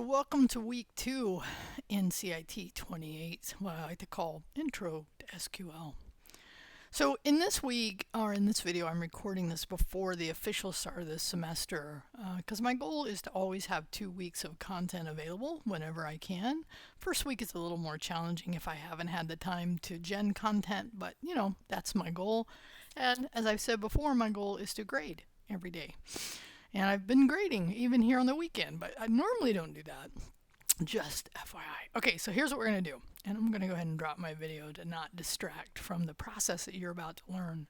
Welcome to week 2 in CIT28, what I like to call Intro to SQL. So in this week, or in this video, I'm recording this before the official start of this semester because my goal is to always have 2 weeks of content available whenever I can. First week is a little more challenging if I haven't had the time to gen content, but that's my goal. And as I've said before, my goal is to grade every day. And I've been grading even here on the weekend, but I normally don't do that. Just FYI. Okay, so here's what we're going to do. And I'm going to go ahead and drop my video to not distract from the process that you're about to learn.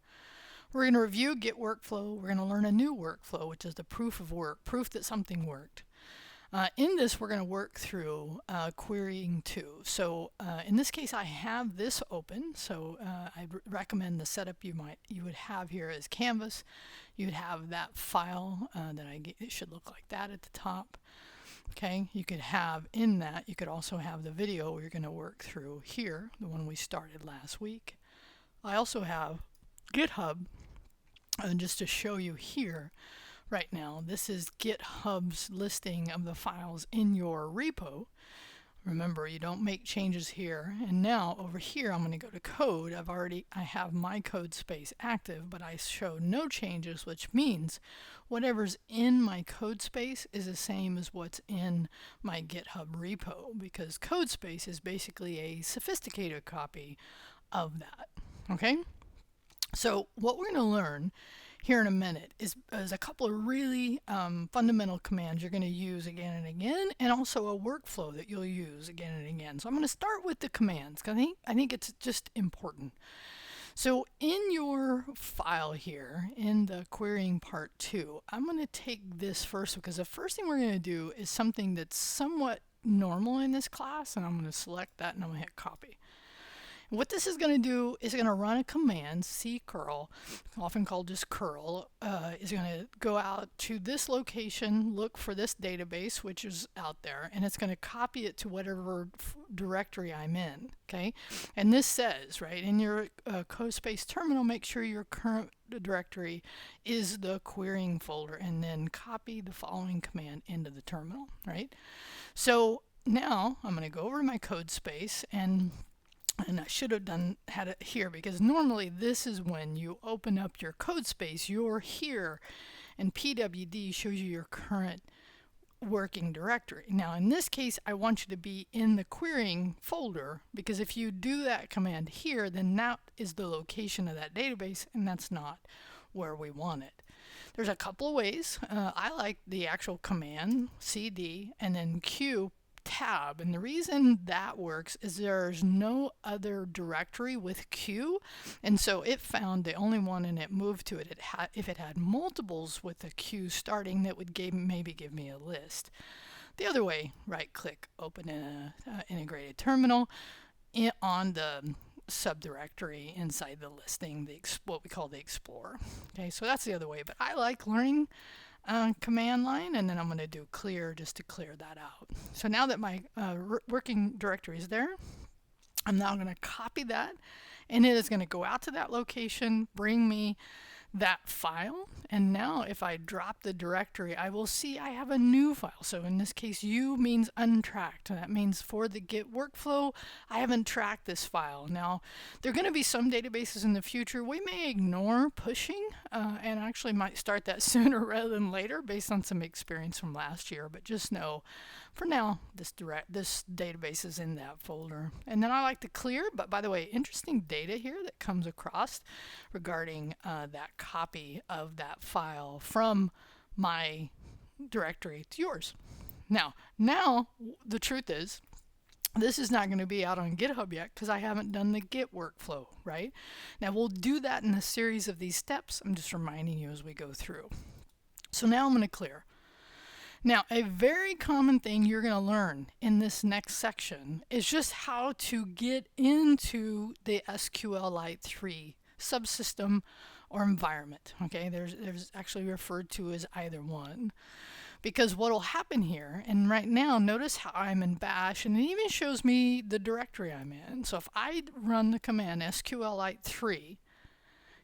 We're going to review Git workflow. We're going to learn a new workflow, which is the proof of work, proof that something worked. In this, we're going to work through querying too. So in this case, I have this open. So I recommend the setup you would have here is Canvas. You'd have that file it should look like that at the top. Okay, you could have in that, you could also have the video you're going to work through here, the one we started last week. I also have GitHub, and just to show you here, right now, this is GitHub's listing of the files in your repo. Remember, you don't make changes here. And now over here, I'm going to go to code. I have my code space active, but I show no changes, which means whatever's in my code space is the same as what's in my GitHub repo, because code space is basically a sophisticated copy of that. Okay? So what we're going to learn here in a minute is a couple of really fundamental commands you're going to use again and again, and also a workflow that you'll use again and again. So I'm going to start with the commands because I think it's just important. So in your file here, in the querying part 2, I'm going to take this first because the first thing we're going to do is something that's somewhat normal in this class, and I'm going to select that and I'm going to hit copy. What this is going to do is going to run a command,ccurl, often called just curl, is going to go out to this location, look for this database, which is out there, and it's going to copy it to whatever directory I'm in, okay? And this says, right, in your code space terminal, make sure your current directory is the querying folder, and then copy the following command into the terminal, right? So now I'm going to go over to my code space, and I should have had it here because normally this is when you open up your code space, you're here, and pwd shows you your current working directory. Now in this case, I want you to be in the querying folder, because if you do that command here, then that is the location of that database, and that's not where we want it. There's a couple of ways. I like the actual command, cd, and then q tab, and the reason that works is there's no other directory with Q, and so it found the only one and it moved to it. If it had multiples with a Q starting, that would maybe give me a list. The other way, right click, open in an integrated terminal on the subdirectory inside the listing, what we call the Explorer. Okay, so that's the other way, but I like learning command line, and then I'm going to do clear just to clear that out. So now that my working directory is there, I'm now going to copy that, and it is going to go out to that location, bring me that file, and now if I drop the directory, I will see I have a new file. So in this case, U means untracked, and that means for the Git workflow, I haven't tracked this file. Now, there are going to be some databases in the future we may ignore pushing, and actually might start that sooner rather than later based on some experience from last year, but just know, for now, this database is in that folder. And then I like to clear, but by the way, interesting data here that comes across regarding that copy of that file from my directory to yours. Now the truth is, this is not going to be out on GitHub yet because I haven't done the Git workflow, right? Now we'll do that in a series of these steps. I'm just reminding you as we go through. So now I'm going to clear. Now, a very common thing you're going to learn in this next section is just how to get into the SQLite 3 subsystem or environment. Okay, there's actually referred to as either one. Because what will happen here, and right now, notice how I'm in bash, and it even shows me the directory I'm in. So if I run the command SQLite 3,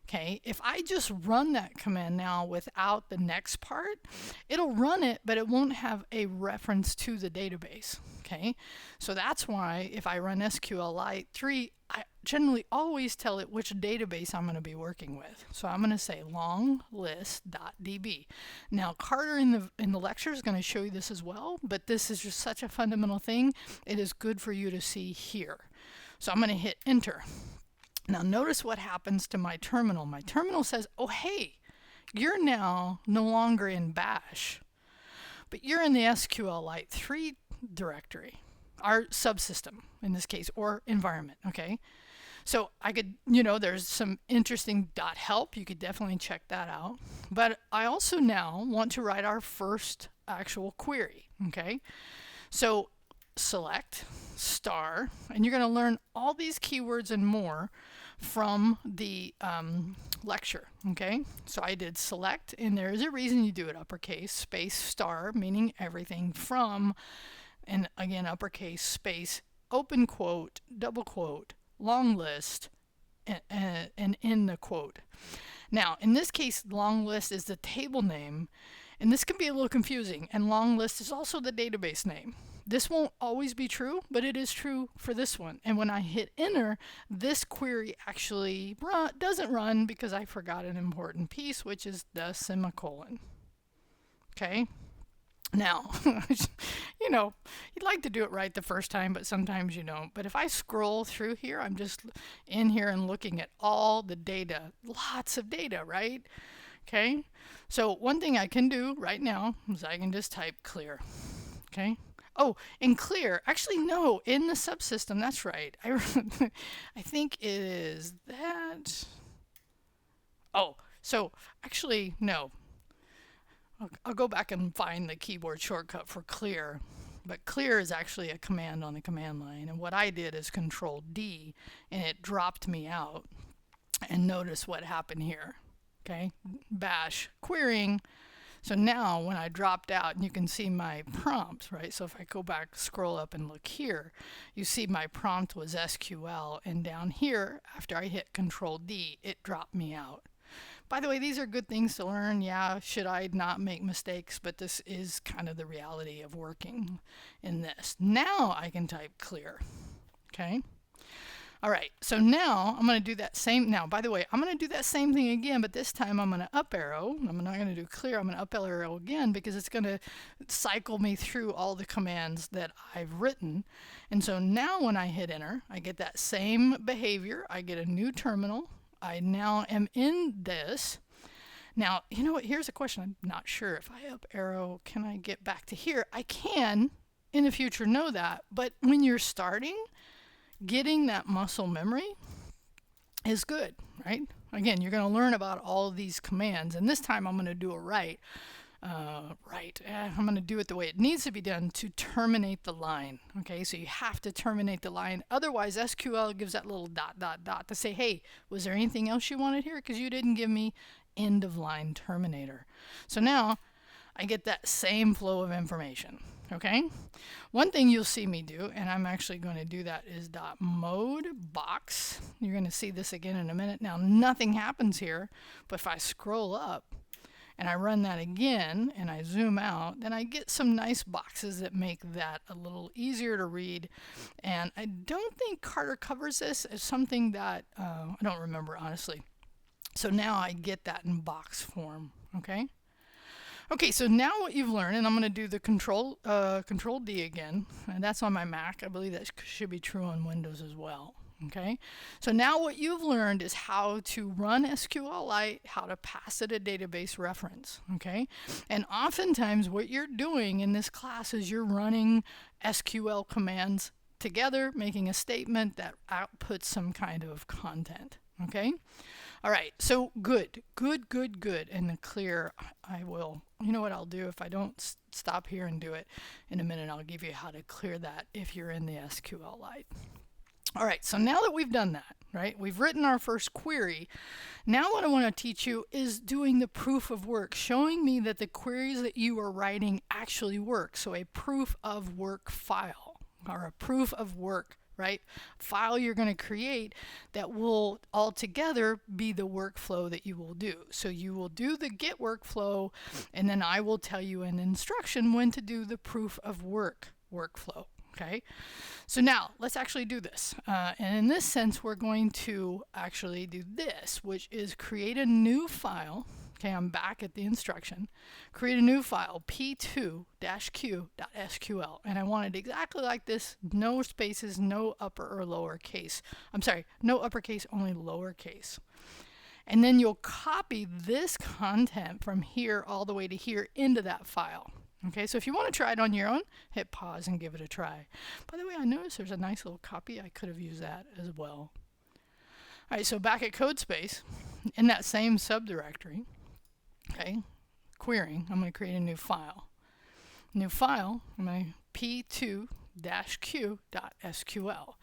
Okay, if I just run that command now without the next part, it'll run it, but it won't have a reference to the database. Okay, so that's why if I run SQLite 3, I generally always tell it which database I'm going to be working with. So I'm going to say long list.db. Now Carter in the lecture is going to show you this as well, but this is just such a fundamental thing. It is good for you to see here. So I'm going to hit enter. Now notice what happens to my terminal. My terminal says, oh hey, you're now no longer in bash, but you're in the SQLite 3 directory, our subsystem in this case, or environment, okay? So I could, there's some interesting .help. You could definitely check that out. But I also now want to write our first actual query, okay? So select star, and you're going to learn all these keywords and more from the lecture, okay? So I did select, and there is a reason you do it uppercase, space, star, meaning everything from, and again uppercase, space, open quote, double quote, long list, and in the quote. Now, in this case, long list is the table name, and this can be a little confusing, and long list is also the database name. This won't always be true, but it is true for this one. And when I hit enter, this query actually doesn't run because I forgot an important piece, which is the semicolon. Okay? Now, you'd like to do it right the first time, but sometimes you don't. But if I scroll through here, I'm just in here and looking at all the data, lots of data, right? Okay? So one thing I can do right now is I can just type clear. Okay? Oh, and clear. Actually, no, in the subsystem, that's right. I think it is that. Oh, so actually, no. I'll go back and find the keyboard shortcut for clear. But clear is actually a command on the command line. And what I did is Control D, and it dropped me out. And notice what happened here. Okay, bash querying. So now when I dropped out, and you can see my prompt, right? So if I go back, scroll up and look here, you see my prompt was SQL, and down here, after I hit Control D, it dropped me out. By the way, these are good things to learn. Yeah, should I not make mistakes? But this is kind of the reality of working in this. Now I can type clear, okay? All right, so now I'm going to do that same, now by the way, I'm going to do that same thing again, but this time I'm going to up arrow. I'm not going to do clear, I'm going to up arrow again because it's going to cycle me through all the commands that I've written. And so now when I hit enter, I get that same behavior. I get a new terminal. I now am in this. Now, you know what, here's a question. I'm not sure if I up arrow, can I get back to here? I can in the future know that, but when you're starting, getting that muscle memory is good, right? Again, you're going to learn about all of these commands, and this time I'm going to do it right. I'm going to do it the way it needs to be done to terminate the line. Okay, so you have to terminate the line. Otherwise, SQL gives that little ... to say, hey, was there anything else you wanted here? Because you didn't give me end of line terminator. So now I get that same flow of information. Okay, one thing you'll see me do, and I'm actually going to do that, is .mode box. You're going to see this again in a minute. Now nothing happens here, but if I scroll up and I run that again and I zoom out, then I get some nice boxes that make that a little easier to read. And I don't think Carter covers this as something that I don't remember honestly. So now I get that in box form. Okay. Okay, so now what you've learned, and I'm going to do the Control D again, and that's on my Mac. I believe that should be true on Windows as well. Okay, so now what you've learned is how to run SQLite, how to pass it a database reference. Okay, and oftentimes what you're doing in this class is you're running SQL commands together, making a statement that outputs some kind of content. Okay. All right, so good. And the clear, I will, you know what I'll do if I don't stop here and do it in a minute, I'll give you how to clear that if you're in the SQLite. All right, so now that we've done that, right, we've written our first query. Now what I want to teach you is doing the proof of work, showing me that the queries that you are writing actually work. So a proof of work file or a proof of work right? File you're going to create that will altogether be the workflow that you will do. So you will do the get workflow, and then I will tell you an instruction when to do the proof of work workflow. Okay, so now let's actually do this. And in this sense, we're going to actually do this, which is create a new file. Okay, I'm back at the instruction. Create a new file, p2-q.sql. And I want it exactly like this, no spaces, no upper or lower case. I'm sorry, no uppercase, only lowercase. And then you'll copy this content from here all the way to here into that file. Okay, so if you want to try it on your own, hit pause and give it a try. By the way, I noticed there's a nice little copy. I could have used that as well. All right, so back at CodeSpace, in that same subdirectory, okay, querying, I'm going to create a new file. New file, I'm going to p2-q.sql.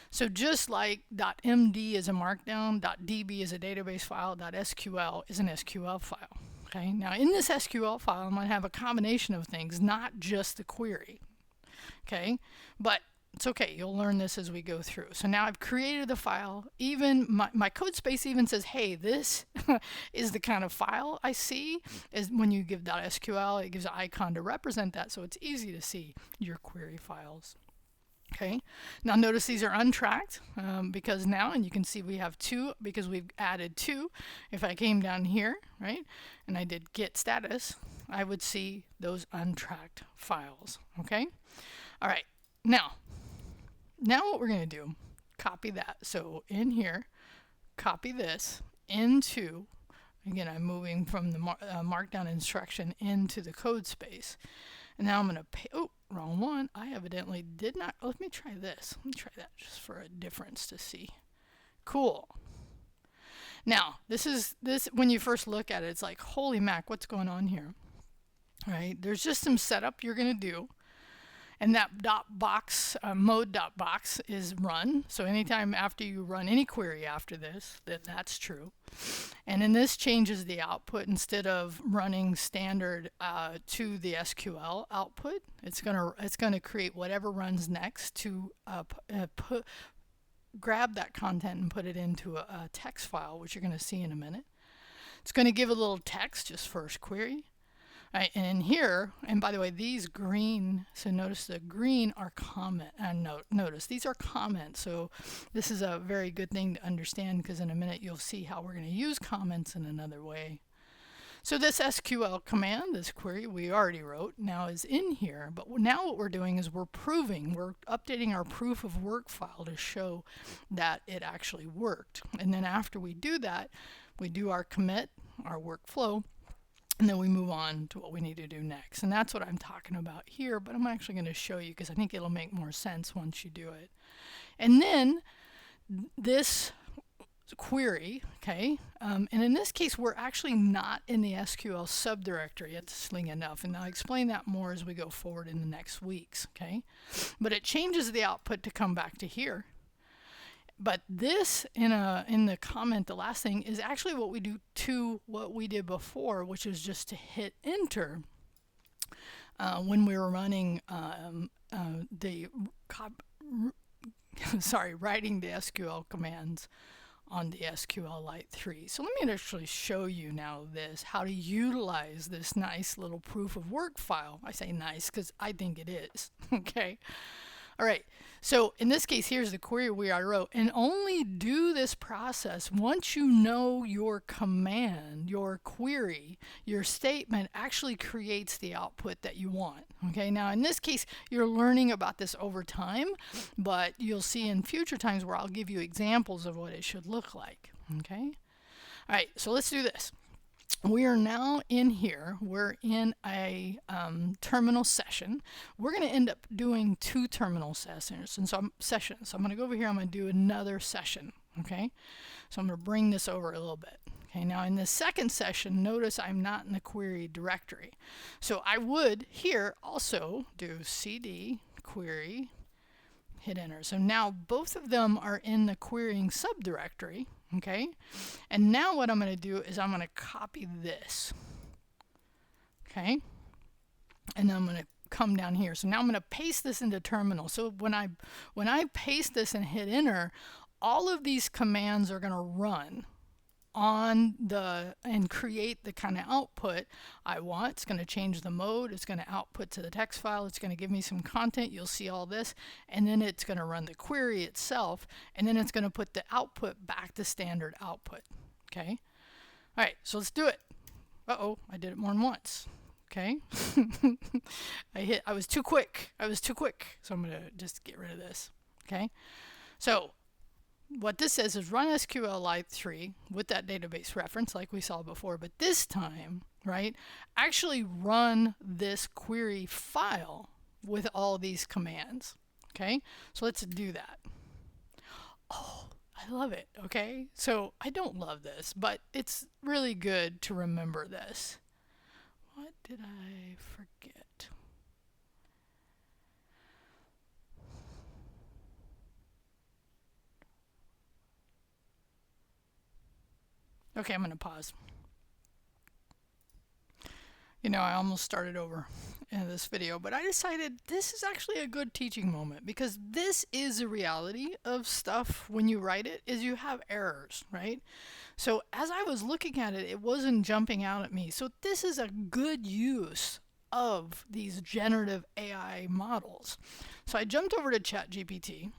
So just like .md is a markdown, .db is a database file, .sql is an SQL file. Okay, now in this SQL file, I'm going to have a combination of things, not just the query. Okay, but it's okay. You'll learn this as we go through. So now I've created the file. Even my code space even says, hey, this is the kind of file I see. Is when you give .sql, it gives an icon to represent that, so it's easy to see your query files. Okay, now notice these are untracked because now, and you can see we have 2 because we've added 2. If I came down here, right, and I did get status, I would see those untracked files. Okay, all right, now what we're going to do, copy that. So in here, copy this into, again, I'm moving from the markdown instruction into the code space. And now I'm going to pay, oh, wrong one. I evidently did not, oh, let me try this. Let me try that just for a difference to see. Cool. Now, this when you first look at it, it's like, holy mac, what's going on here? All right, there's just some setup you're going to do. And that mode.box is run. So anytime after you run any query after this, that's true. And then this changes the output. Instead of running standard to the SQL output, it's gonna create whatever runs next to grab that content and put it into a text file, which you're going to see in a minute. It's going to give a little text, just first query. Right, and in here, and by the way, these green, so notice the green are comment, and notice these are comments. So this is a very good thing to understand, because in a minute you'll see how we're going to use comments in another way. So this SQL command, this query we already wrote, now is in here. But now what we're doing is we're updating our proof of work file to show that it actually worked. And then after we do that, we do our commit, our workflow, and then we move on to what we need to do next. And that's what I'm talking about here, but I'm actually going to show you because I think it'll make more sense once you do it. And then this query, okay, and in this case, we're actually not in the SQL subdirectory, interestingly enough, and I'll explain that more as we go forward in the next weeks, okay? But it changes the output to come back to here. But this, in the comment, the last thing, is actually what we do to what we did before, which is just to hit enter when we were running writing the SQL commands on the SQLite 3. So let me actually show you now how to utilize this nice little proof of work file. I say nice because I think it is, okay? All right, so in this case, here's the query I wrote, and only do this process once you know your command, your query, your statement actually creates the output that you want. Okay, now in this case, you're learning about this over time, but you'll see in future times where I'll give you examples of what it should look like. Okay, all right, so let's do this. We are now in here. We're in a terminal session. We're going to end up doing 2 terminal sessions. And so I'm going to go over here. I'm going to do another session. Okay. So I'm going to bring this over a little bit. Okay. Now in the second session, notice I'm not in the query directory. So I would here also do cd query, hit enter. So now both of them are in the querying subdirectory. Okay, and now what I'm going to do is I'm going to copy this. Okay, and I'm going to come down here. So now I'm going to paste this into terminal. So when I paste this and hit enter, all of these commands are going to run on the and create the kind of output I want. It's going to change the mode. It's going to output to the text file. It's going to give me some content. You'll see all this. And then it's going to run the query itself. And then it's going to put the output back to standard output. Okay. All right. So let's do it. Uh-oh, I did it more than once. Okay. I was too quick. So I'm going to just get rid of this. Okay. So what this says is run SQLite 3 with that database reference like we saw before, but this time, right, actually run this query file with all these commands. Okay, so let's do that. Oh, I love it. Okay, so I don't love this, but it's really good to remember this. What did I forget? Okay, I'm going to pause. You know, I almost started over in this video, but I decided this is actually a good teaching moment because this is a reality of stuff when you write it, is you have errors, right? So as I was looking at it, it wasn't jumping out at me. So this is a good use of these generative AI models. So I jumped over to ChatGPT.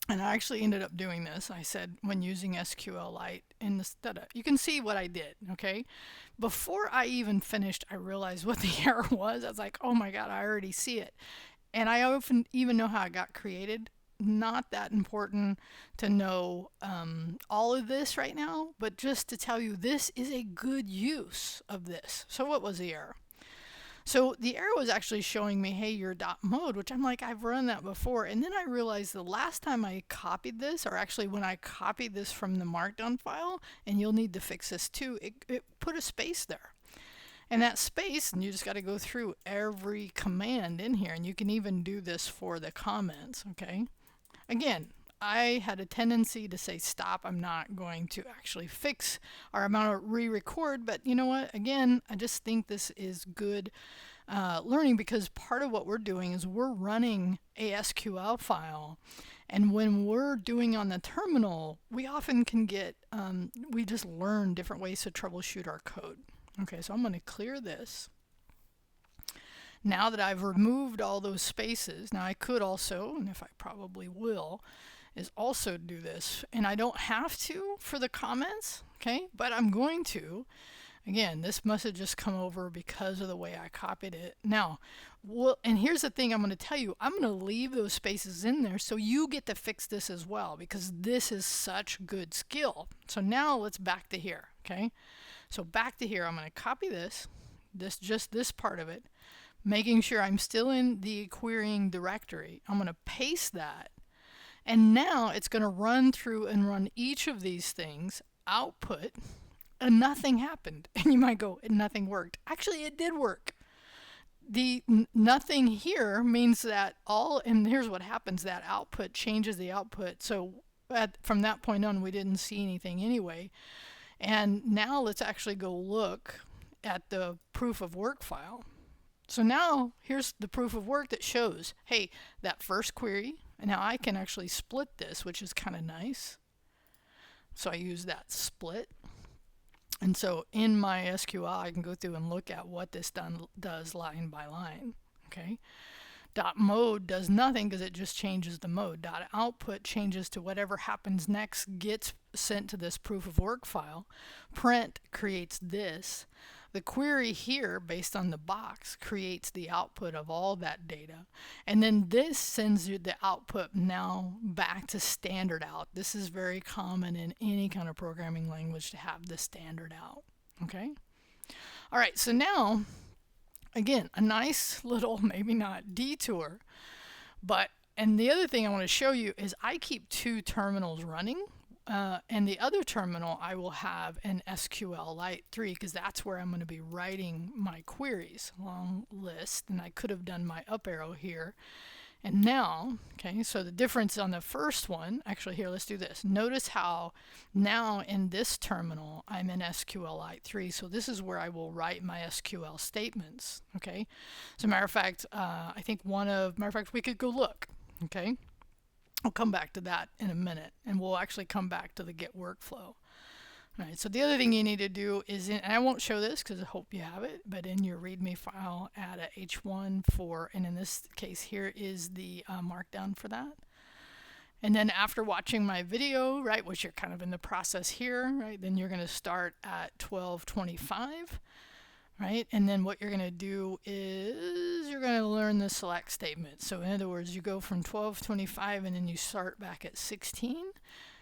And I actually ended up doing this. I said when using SQLite in the setup, you can see what I did, okay? Before I even finished, I realized what the error was. I was like, oh my God, I already see it. And I often even know how it got created. Not that important to know all of this right now, but just to tell you this is a good use of this. So what was the error? So the error was actually showing me, hey, your dot mode, which I'm like, I've run that before. And then I realized the last time I copied this, or actually when I copied this from the markdown file, and you'll need to fix this too, it put a space there. And that space, and you just got to go through every command in here, and you can even do this for the comments, okay? Again, I had a tendency to say stop. I'm not going to actually fix, or I'm going to re-record, but you know what? Again, I just think this is good learning because part of what we're doing is we're running a SQL file, and when we're doing on the terminal, we often can get, we just learn different ways to troubleshoot our code. Okay, so I'm going to clear this. Now that I've removed all those spaces, now I could also, and if I probably will, is also do this, and I don't have to for the comments, okay, but I'm going to. Again, this must have just come over because of the way I copied it. Now, well, and here's the thing I'm going to tell you, I'm going to leave those spaces in there so you get to fix this as well because this is such good skill. So now let's back to here, okay? So back to here, I'm going to copy this, just this part of it, making sure I'm still in the querying directory. I'm going to paste that. And now it's going to run through and run each of these things, output, and nothing happened. And you might go, nothing worked. Actually, it did work. The nothing here means that all, and here's what happens, that output changes the output. So from that point on, we didn't see anything anyway. And now let's actually go look at the proof of work file. So now here's the proof of work that shows, hey, that first query, and now I can actually split this, which is kind of nice. So I use that split. And so in my SQL, I can go through and look at what this does line by line. Okay. Dot mode does nothing because it just changes the mode. Dot output changes to whatever happens next, gets sent to this proof of work file. Print creates this. The query here, based on the box, creates the output of all that data. And then this sends you the output now back to standard out. This is very common in any kind of programming language to have the standard out. Okay? All right, so now, again, a nice little, maybe not detour, but, and the other thing I want to show you is I keep two terminals running. And the other terminal, I will have an SQLite 3 because that's where I'm going to be writing my queries. Long list, and I could have done my up arrow here And now, okay, so the difference on the first one, actually here, let's do this. Notice how now in this terminal, I'm in SQLite 3. So this is where I will write my SQL statements, okay? As a matter of fact, I think we could go look, okay? I'll come back to that in a minute, and we'll actually come back to the get workflow. All right, so the other thing you need to do is, and I won't show this because I hope you have it, but in your README file, add a H1 for, and in this case here is the markdown for that. And then after watching my video, right, which you're kind of in the process here, right, then you're going to start at 1225, right? And then what you're going to do is you're going to learn the select statement. So in other words, you go from 1225 and then you start back at 16.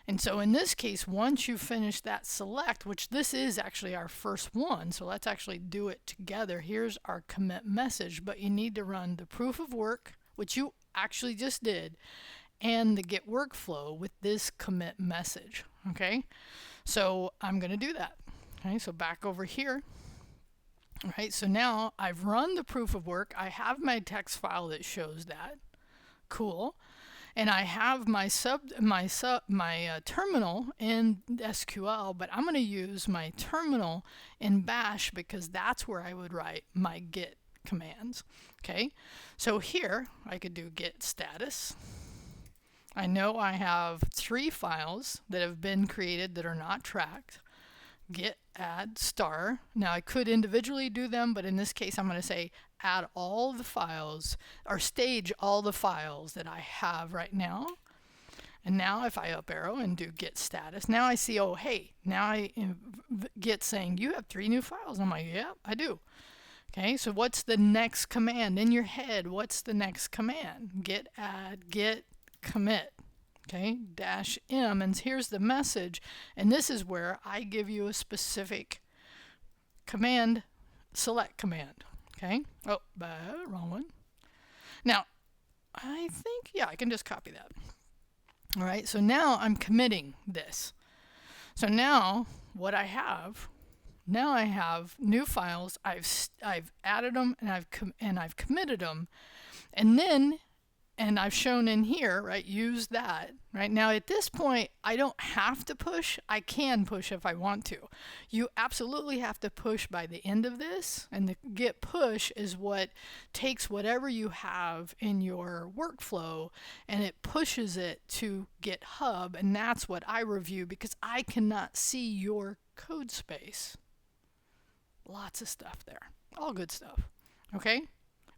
And so in this case, once you finish that select, which this is actually our first one, so let's actually do it together. Here's our commit message, but you need to run the proof of work, which you actually just did, and the get workflow with this commit message, okay? So I'm going to do that. Okay, so back over here. All right, so now I've run the proof of work. I have my text file that shows that. Cool. And I have my terminal in SQL, but I'm going to use my terminal in Bash because that's where I would write my get commands. Okay, so here I could do get status. I know I have 3 files that have been created that are not tracked. Get add star. Now I could individually do them, but in this case I'm going to say add all the files, or stage all the files that I have right now. And now if I up arrow and do get status, now I see, oh hey, now I get saying you have 3 new files. I'm like, yeah, I do. Okay, so what's the next command in your head? What's the next command? Get add, get commit. Okay, -m, and here's the message, and this is where I give you a specific command, select command. Okay, oh, wrong one. Now, I think, yeah, I can just copy that. All right, so now I'm committing this. So now what I have, now I have new files. I've added them and I've committed them, and then. And I've shown in here, right, use that, right? Now at this point, I don't have to push. I can push if I want to. You absolutely have to push by the end of this, and the get push is what takes whatever you have in your workflow and it pushes it to GitHub, and that's what I review because I cannot see your code space. Lots of stuff there. All good stuff. Okay?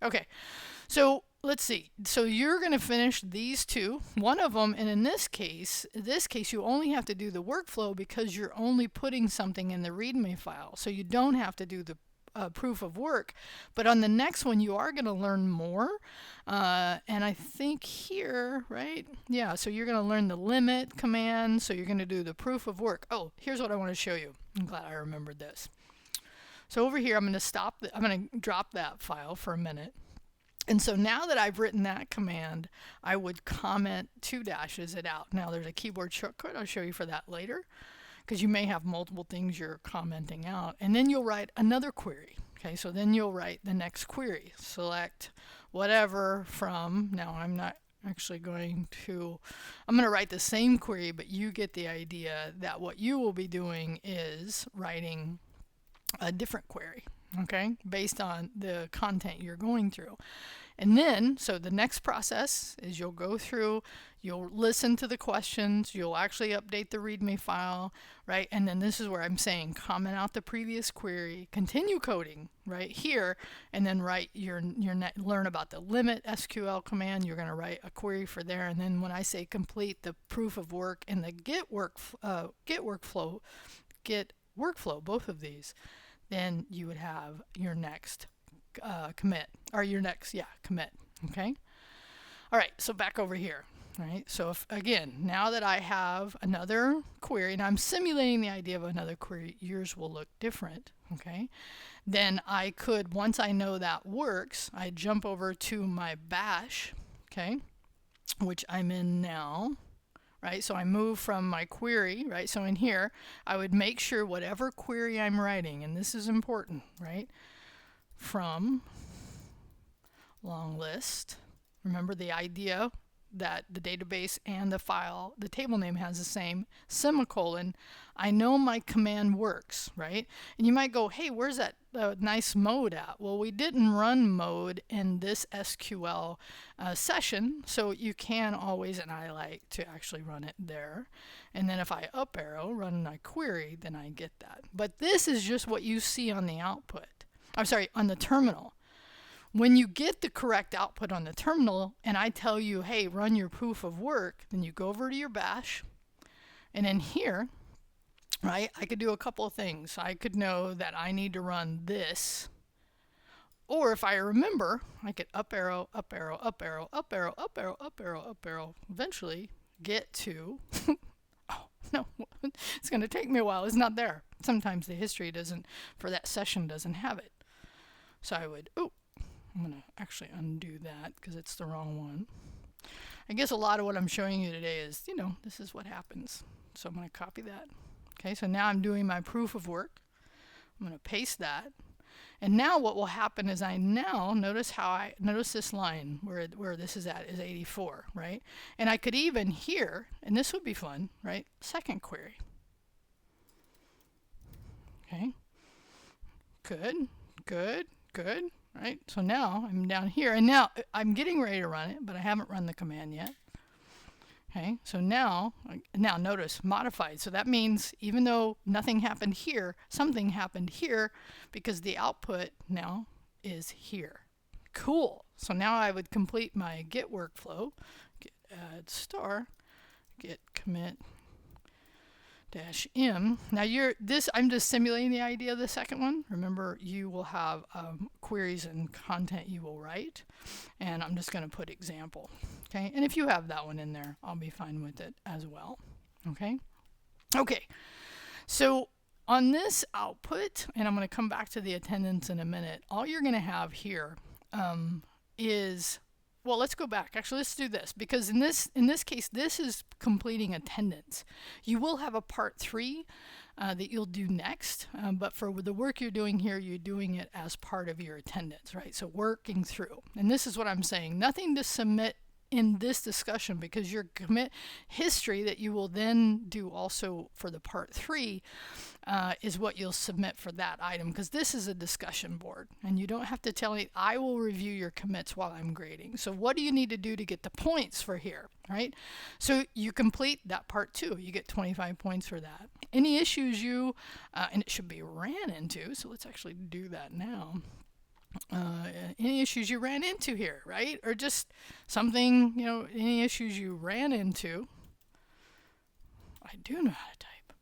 Okay. So let's see. So you're going to finish these 2. One of them, and in this case, you only have to do the workflow because you're only putting something in the README file. So you don't have to do the proof of work. But on the next one, you are going to learn more. And I think here, right? Yeah, so you're going to learn the limit command. So you're going to do the proof of work. Oh, here's what I want to show you. I'm glad I remembered this. So over here, I'm going to drop that file for a minute. And so now that I've written that command, I would comment 2 dashes it out. Now there's a keyboard shortcut. I'll show you for that later because you may have multiple things you're commenting out. And then you'll write another query. Okay, so then you'll write the next query. Select whatever from, now I'm not actually going to, I'm going to write the same query, but you get the idea that what you will be doing is writing a different query. Okay, based on the content you're going through. And then, so the next process is you'll go through, you'll listen to the questions, you'll actually update the README file, right? And then this is where I'm saying comment out the previous query, continue coding right here, and then write learn about the limit SQL command. You're going to write a query for there, and then when I say complete the proof of work and the get workflow, both of these, then you would have your next commit, or your next, commit, okay? All right, so back over here, right? So if, again, now that I have another query, and I'm simulating the idea of another query, yours will look different, okay? Then I could, once I know that works, I jump over to my bash, okay, which I'm in now. Right, so I move from my query, right? So in here, I would make sure whatever query I'm writing, and this is important, right? From long list, Remember the idea that the database and the file, the table name has the same semicolon. I know my command works, right? And you might go, hey, where's that nice mode at? Well, we didn't run mode in this SQL session, so you can always, and I like to actually run it there. And then if I up arrow, run my query, then I get that. But this is just what you see on the output. I'm sorry, on the terminal. When you get the correct output on the terminal and I tell you, hey, run your proof of work, then you go over to your bash. And in here, right, I could do a couple of things. I could know that I need to run this. Or if I remember, I could up arrow, up arrow, up arrow, up arrow, up arrow, up arrow, up arrow, eventually get to, oh, no, it's going to take me a while. It's not there. Sometimes the history doesn't, for that session, doesn't have it. So I would, oh, I'm going to actually undo that because it's the wrong one. I guess a lot of what I'm showing you today is, you know, this is what happens. So I'm going to copy that. Okay, so now I'm doing my proof of work. I'm going to paste that. And now what will happen is I now notice this line where this is at is 84, right? And I could even here, and this would be fun, right? Second query. Okay. Good, good, good. Right, so now I'm down here, and now I'm getting ready to run it, but I haven't run the command yet. Okay, so now notice modified. So that means even though nothing happened here, something happened here because the output now is here. Cool. So now I would complete my git workflow, git add star, git commit -m. Now I'm just simulating the idea of the second one. Remember, you will have queries and content you will write, and I'm just going to put example. Okay, and if you have that one in there, I'll be fine with it as well. Okay. Okay. So on this output, and I'm going to come back to the attendance in a minute. All you're going to have here is, well, let's go back. Actually, let's do this, because in this case, this is completing attendance. You will have a part 3 that you'll do next, but for the work you're doing here, you're doing it as part of your attendance, right? So working through. And this is what I'm saying. Nothing to submit in this discussion, because your commit history that you will then do also for the part 3 is what you'll submit for that item, because this is a discussion board and you don't have to tell me. I will review your commits while I'm grading. So what do you need to do to get the points for here, right? So you complete that part 2, you get 25 points for that. Any issues you and it should be ran into, so let's actually do that now. Any issues you ran into here, right? Or just something, you know, any issues you ran into. I do know how to type.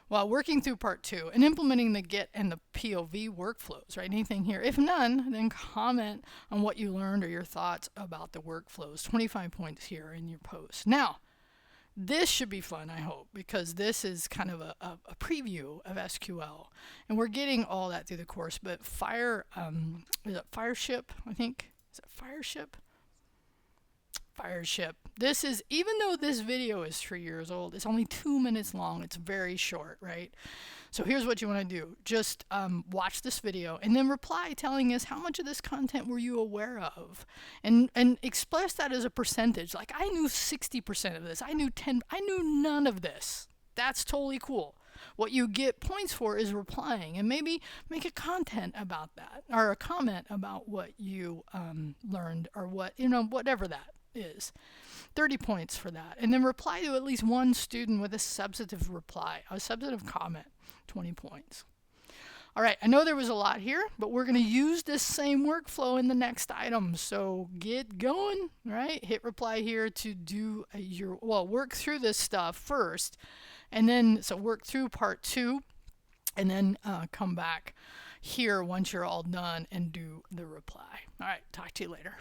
While working through part 2 and implementing the Git and the POV workflows, right? Anything here. If none, then comment on what you learned or your thoughts about the workflows. 25 points here in your post. Now, this should be fun, I hope, because this is kind of a preview of SQL. And we're getting all that through the course, but is it Fireship, I think? Is it Fireship? Fireship. This is, even though this video is 3 years old, it's only 2 minutes long. It's very short, right? So here's what you want to do. Just watch this video and then reply telling us how much of this content were you aware of, and express that as a percentage. Like, I knew 60% of this. I knew none of this. That's totally cool. What you get points for is replying, and maybe make a content about that, or a comment about what you learned, or what, you know, whatever that is. 30 points for that. And then reply to at least one student with a substantive reply, a substantive comment. 20 points. All right, I know there was a lot here, but we're going to use this same workflow in the next item. So get going, right? Hit reply here to do work through this stuff first, and then so work through part 2, and then come back here once you're all done and do the reply. All right, talk to you later.